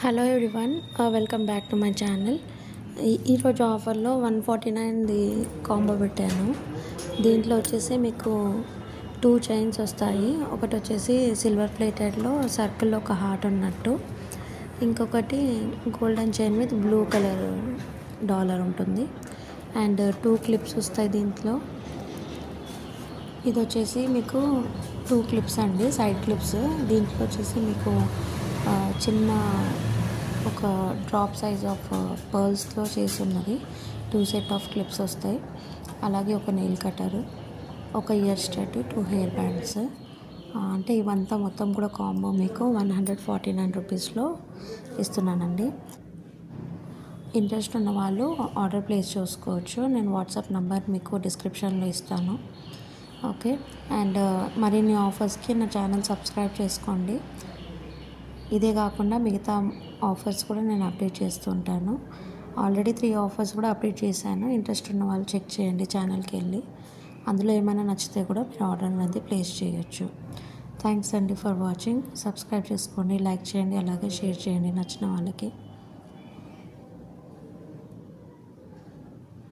Hello everyone, welcome back to my channel. ఈరోజు ఆఫర్లో 149ది combo పెట్టాను. దీంట్లో వచ్చేసి మీకు 2 చైన్స్ వస్తాయి. ఒకటి వచ్చేసి సిల్వర్ ప్లేటెడ్లో సర్కిల్లో ఒక హార్ట్ ఉన్నట్టు, ఇంకొకటి golden chain with blue colour dollar ఉంటుంది. అండ్ 2 క్లిప్స్ వస్తాయి దీంట్లో. ఇది వచ్చేసి మీకు 2 క్లిప్స్ అండి, సైడ్ క్లిప్స్. దీంట్లో వచ్చేసి మీకు చిన్న ఒక డ్రాప్ సైజ్ ఆఫ్ పర్ల్స్తో చేసి ఉన్నది. 2 సెట్ ఆఫ్ క్లిప్స్ వస్తాయి. అలాగే ఒక నెయిల్ కట్టరు, ఒక ఇయర్ స్టడ్, 2 హెయిర్ బ్యాండ్స్. అంటే ఇవంతా మొత్తం కూడా కాంబో మీకు 149 రూపీస్లో ఇస్తున్నానండి. ఇంట్రెస్ట్ ఉన్న వాళ్ళు ఆర్డర్ ప్లేస్ చేసుకోవచ్చు. నేను వాట్సాప్ నంబర్ మీకు డిస్క్రిప్షన్లో ఇస్తాను. ఓకే. అండ్ మరిన్ని ఆఫర్స్కి నా ఛానల్ సబ్స్క్రైబ్ చేసుకోండి. ఇదే కాకుండా మిగతా ఆఫర్స్ కూడా నేను అప్డేట్ చేస్తుంటాను. ఆల్రెడీ 3 ఆఫర్స్ కూడా అప్డేట్ చేశాను. ఇంట్రెస్ట్ ఉన్న వాళ్ళు చెక్ చేయండి ఛానల్కి వెళ్ళి. అందులో ఏమైనా నచ్చితే కూడా మీరు ఆర్డర్ అనేది ప్లేస్ చేయొచ్చు. థ్యాంక్స్ అండి ఫర్ వాచింగ్. సబ్స్క్రైబ్ చేసుకోండి, లైక్ చేయండి, అలాగే షేర్ చేయండి నచ్చిన వాళ్ళకి.